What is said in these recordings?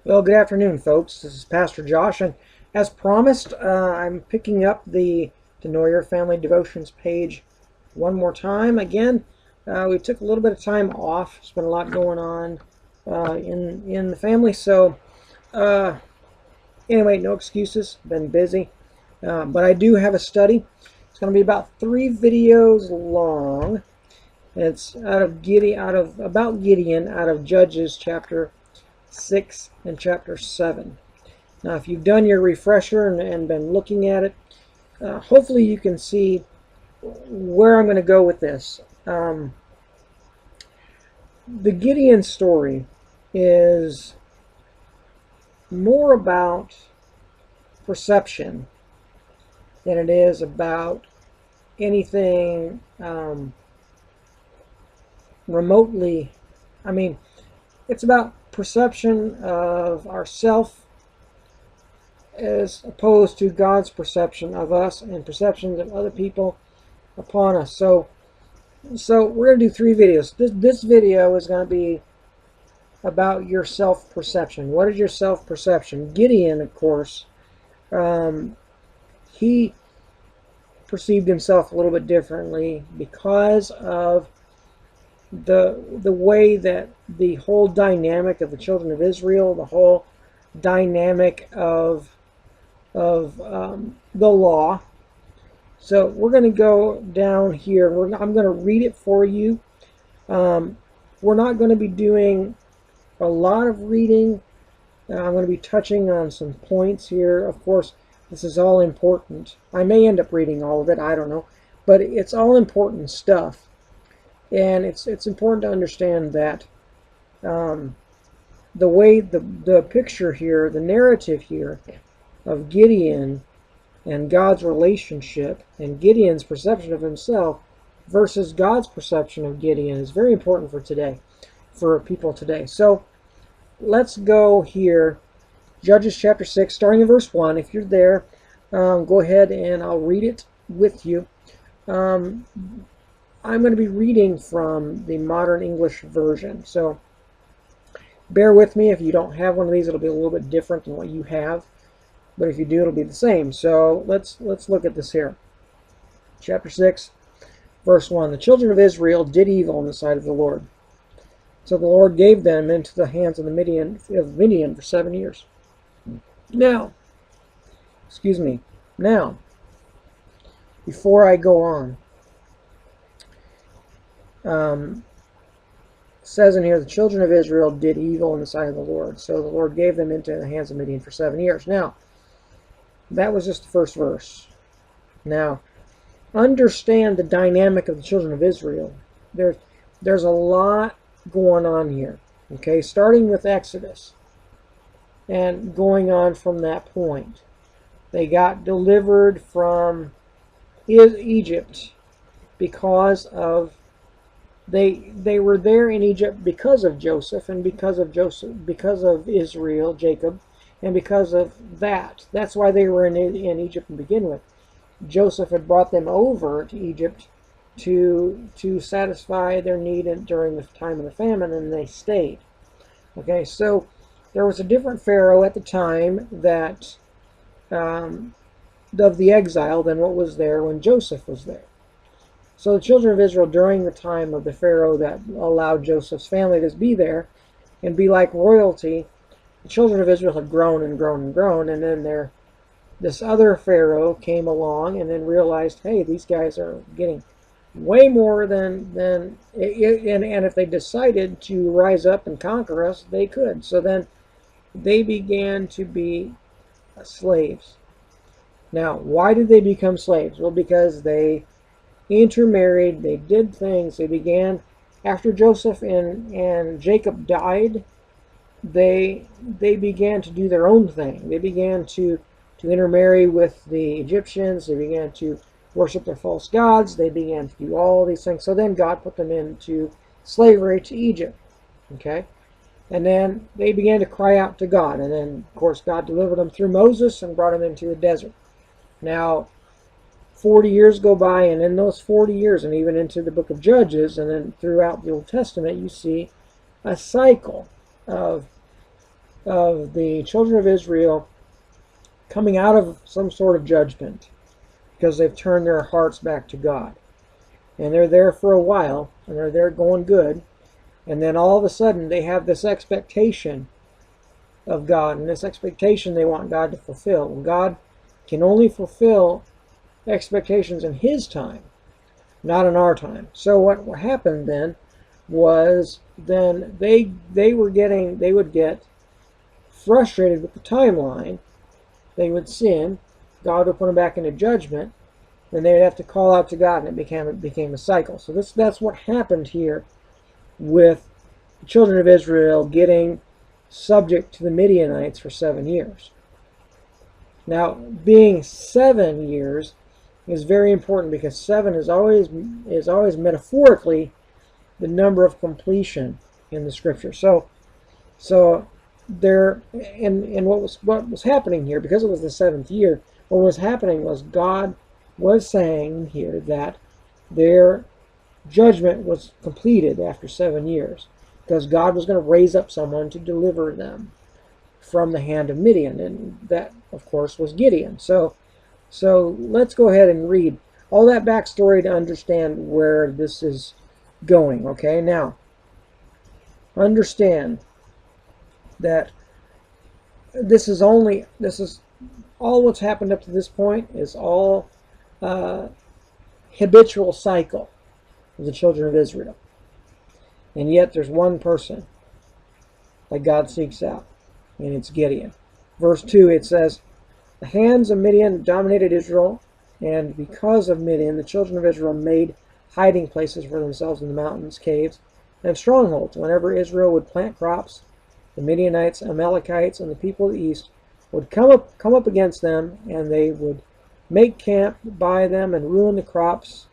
Well, good afternoon, folks. This is Pastor Josh, and as promised, I'm picking up the Denoyer Family Devotions page one more time. Again, we took a little bit of time off. There's been a lot going on in the family, so uh, anyway, no excuses. Been busy, but I do have a study. It's going to be about 3 videos long. It's about Gideon, out of Judges chapter 6 and chapter 7. Now, if you've done your refresher and been looking at it, hopefully you can see where I'm going to go with this. The Gideon story is more about perception than it is about anything remotely. I mean, it's about perception of ourself as opposed to God's perception of us and perceptions of other people upon us. So we're going to do 3 videos. This video is going to be about your self-perception. What is your self-perception? Gideon, of course, he perceived himself a little bit differently because of the way that the whole dynamic of the children of Israel, the whole dynamic of the law. So we're going to go down here. I'm going to read it for you. We're not going to be doing a lot of reading. I'm going to be touching on some points here. Of course, this is all important. I may end up reading all of it. I don't know. But it's all important stuff. And it's important to understand that the way the picture here, the narrative here of Gideon and God's relationship and Gideon's perception of himself versus God's perception of Gideon is very important for today, for people today. So let's go here. Judges chapter 6, starting in verse 1. If you're there, go ahead and I'll read it with you. I'm going to be reading from the Modern English Version. So bear with me. If you don't have one of these, it'll be a little bit different than what you have. But if you do, it'll be the same. So let's look at this here. Chapter 6, verse 1. The children of Israel did evil in the sight of the Lord. So the Lord gave them into the hands of Midian for 7 years. Now, before I go on, says in here, the children of Israel did evil in the sight of the Lord. So the Lord gave them into the hands of Midian for 7 years. Now, that was just the first verse. Now, understand the dynamic of the children of Israel. There's a lot going on here. Okay, starting with Exodus and going on from that point. They got delivered from Egypt because of they were there in Egypt because of Joseph and because of Israel, Jacob, and because of that. That's why they were in Egypt to begin with. Joseph had brought them over to Egypt to satisfy their need during the time of the famine, and they stayed. Okay, so there was a different Pharaoh at the time that of the exile than what was there when Joseph was there. So the children of Israel, during the time of the Pharaoh that allowed Joseph's family to be there and be like royalty, the children of Israel had grown and grown and grown, and then this other Pharaoh came along and then realized, hey, these guys are getting way more than and if they decided to rise up and conquer us, they could. So then they began to be slaves. Now, why did they become slaves? Well, because they intermarried, they did things, they began, after Joseph and Jacob died, they began to do their own thing. They began to intermarry with the Egyptians, they began to worship their false gods, they began to do all these things. So then God put them into slavery to Egypt. Okay? And then they began to cry out to God. And then, of course, God delivered them through Moses and brought them into the desert. Now, 40 years go by, and in those 40 years, and even into the book of Judges, and then throughout the Old Testament, you see a cycle of of the children of Israel coming out of some sort of judgment because they've turned their hearts back to God. And they're there for a while, and they're there going good, and then all of a sudden they have this expectation of God, and this expectation they want God to fulfill. And God can only fulfill expectations in His time, not in our time. So what happened then was then they would get frustrated with the timeline. They would sin. God would put them back into judgment. Then they would have to call out to God, and it became a cycle. So that's what happened here with the children of Israel getting subject to the Midianites for 7 years. Now, being 7 years is very important because 7 is always metaphorically the number of completion in the Scripture. So there, and what was happening here, because it was the 7th year, what was happening was God was saying here that their judgment was completed after 7 years, because God was going to raise up someone to deliver them from the hand of Midian, and that, of course, was Gideon. So let's go ahead and read all that backstory to understand where this is going. Okay, now understand that this is all what's happened up to this point is all habitual cycle of the children of Israel. And yet there's one person that God seeks out, and it's Gideon. Verse 2, it says, the hands of Midian dominated Israel, and because of Midian, the children of Israel made hiding places for themselves in the mountains, caves, and strongholds. Whenever Israel would plant crops, the Midianites, Amalekites, and the people of the east would come up against them, and they would make camp by them and ruin the crops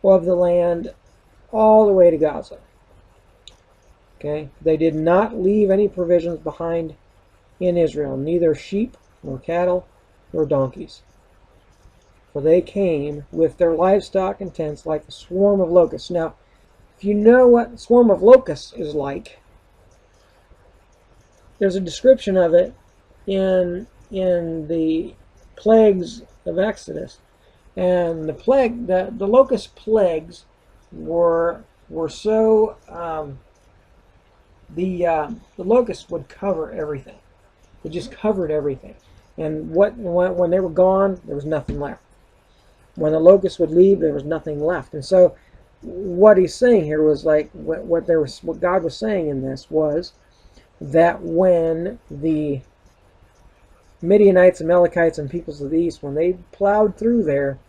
of the land all the way to Gaza. Okay, they did not leave any provisions behind in Israel, neither sheep nor cattle nor donkeys. For they came with their livestock and tents like a swarm of locusts. Now, if you know what a swarm of locusts is like, there's a description of it in the plagues of Exodus. And the locust plagues were so the locusts would cover everything. It just covered everything. And when they were gone, there was nothing left. When the locusts would leave, there was nothing left. And so what he's saying here was like what God was saying in this was that when the Midianites, Amalekites, and peoples of the east, when they plowed through there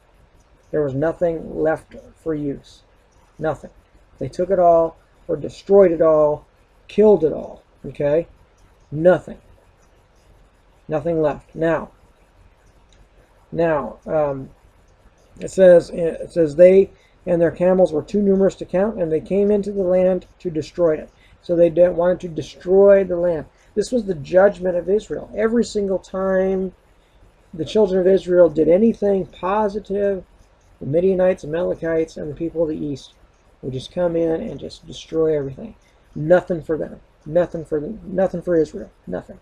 was nothing left for use. Nothing. They took it all, or destroyed it all, killed it all. Okay? Nothing. Nothing left. Now, it says they and their camels were too numerous to count, and they came into the land to destroy it. So they wanted to destroy the land. This was the judgment of Israel. Every single time the children of Israel did anything positive, the Midianites, Amalekites, and the people of the east would just come in and just destroy everything. Nothing for them. Nothing for Israel. Nothing.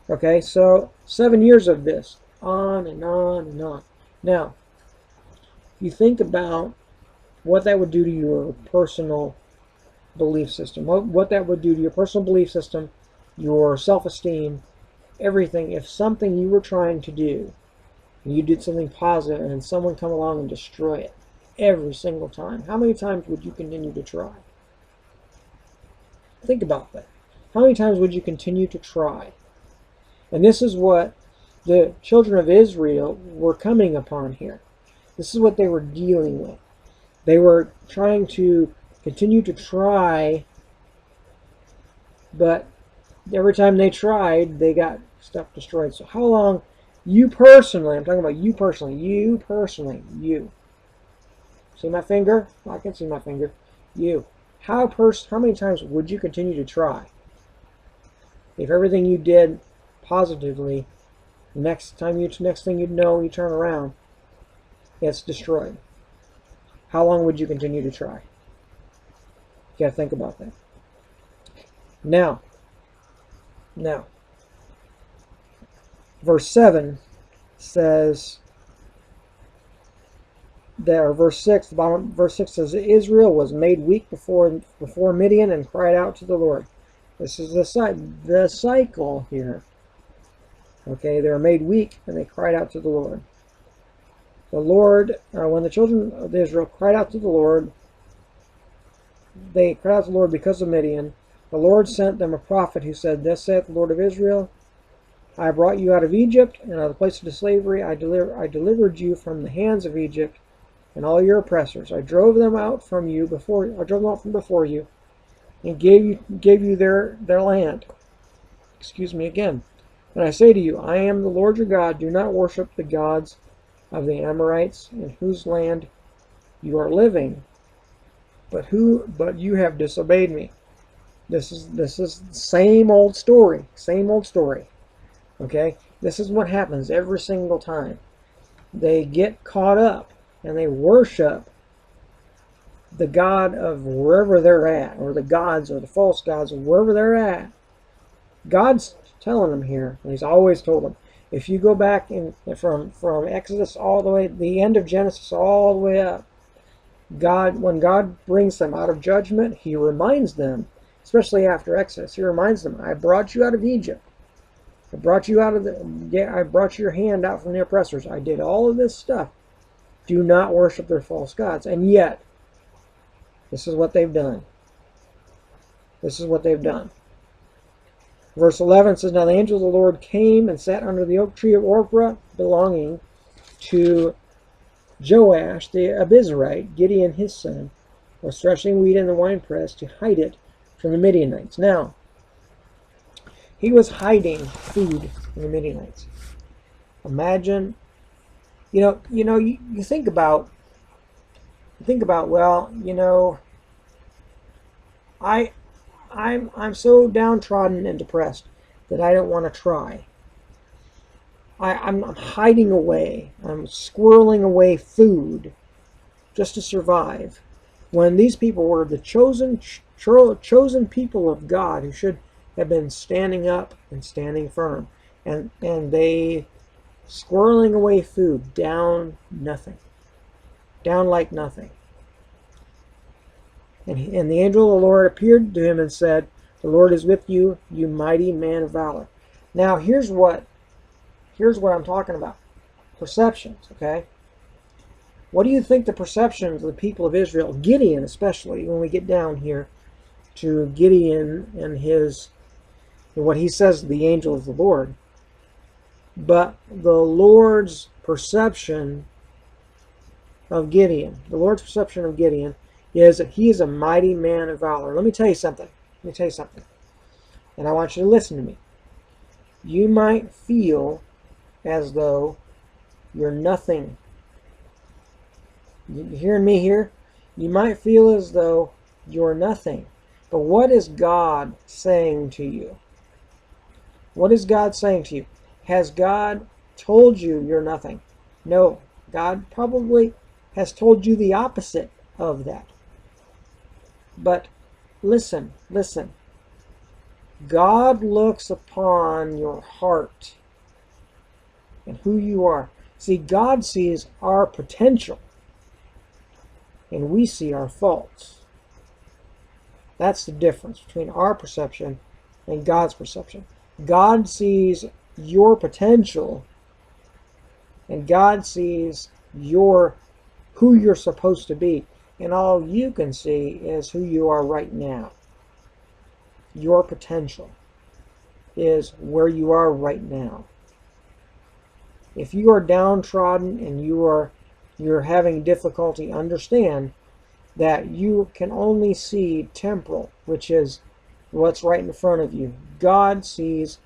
Okay, so 7 years of this, on and on and on. Now, you think about what that would do to your personal belief system, what that would do to your personal belief system, your self-esteem, everything. If something you were trying to do, and you did something positive, and someone come along and destroy it every single time, how many times would you continue to try? Think about that. How many times would you continue to try? And this is what the children of Israel were coming upon here. This is what they were dealing with. They were trying to continue to try, but every time they tried, they got stuff destroyed. So how long, you personally, I'm talking about you personally, you. See my finger? I can see my finger. You. How many times would you continue to try? If everything you did positively, next thing you'd know, you turn around, it's destroyed. How long would you continue to try? You gotta think about that. Now, Now, verse 7 says, there, verse 6, the bottom, verse 6 says, Israel was made weak before Midian and cried out to the Lord. This is the cycle here. Okay, they were made weak and they cried out to the Lord. The Lord, when the children of Israel cried out to the Lord, they cried out to the Lord because of Midian. The Lord sent them a prophet who said, Thus saith the Lord of Israel, I brought you out of Egypt, and out of the place of slavery I delivered you from the hands of Egypt and all your oppressors. I drove them out from before you, and gave you their land. Excuse me again. And I say to you, I am the Lord your God. Do not worship the gods of the Amorites, in whose land you are living, but you have disobeyed me. This is the same old story. Same old story. Okay? This is what happens every single time. They get caught up and they worship the god of wherever they're at, or the gods or the false gods of wherever they're at. God's telling them here, and he's always told them, if you go back from Exodus all the way, the end of Genesis all the way up, when God brings them out of judgment, he reminds them, especially after Exodus, he reminds them, I brought you out of Egypt. I brought you I brought your hand out from the oppressors. I did all of this stuff. Do not worship their false gods. And yet, this is what they've done. This is what they've done. Verse 11 says, Now the angel of the Lord came and sat under the oak tree of Orpah, belonging to Joash the Abizarite. Gideon his son was threshing wheat in the winepress to hide it from the Midianites. Now, he was hiding food from the Midianites. Imagine, you think about, well, I'm so downtrodden and depressed that I don't want to try. I'm hiding away. I'm squirreling away food just to survive. When these people were the chosen people of God, who should have been standing up and standing firm, and they squirreling away food down like nothing. And the angel of the Lord appeared to him and said, The Lord is with you, you mighty man of valor. Now here's what I'm talking about. Perceptions, okay? What do you think the perceptions of the people of Israel, Gideon especially, when we get down here to Gideon and what he says to the angel of the Lord, but the Lord's perception of Gideon, is that he is a mighty man of valor. Let me tell you something. And I want you to listen to me. You might feel as though you're nothing. You hearing me here? You might feel as though you're nothing. But what is God saying to you? What is God saying to you? Has God told you you're nothing? No. God probably has told you the opposite of that. But listen. God looks upon your heart and who you are. See, God sees our potential, and we see our faults. That's the difference between our perception and God's perception. God sees your potential, and God sees who you're supposed to be. And all you can see is who you are right now. Your potential is where you are right now. If you are downtrodden and you're having difficulty, understand that you can only see temporal, which is what's right in front of you. God sees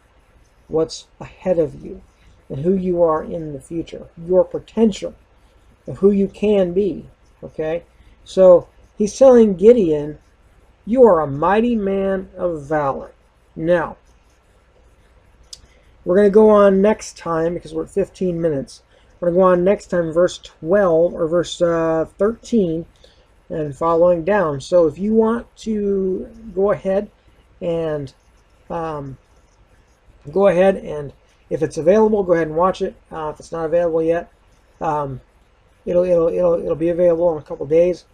what's ahead of you and who you are in the future, your potential of who you can be. Okay? So he's telling Gideon, you are a mighty man of valor. Now, we're going to go on next time, because we're at 15 minutes. We're going to go on next time, verse 12 or verse 13 and following down. So if you want to go ahead and go ahead and, if it's available, go ahead and watch it. If it's not available yet, um, it'll be available in a couple days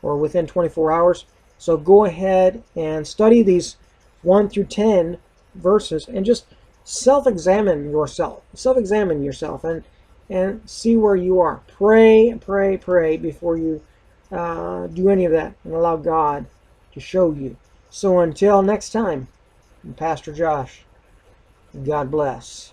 or within 24 hours. So go ahead and study these 1 through 10 verses and just self-examine yourself and see where you are. Pray before you do any of that, and allow God to show you. So until next time, I'm Pastor Josh. God bless.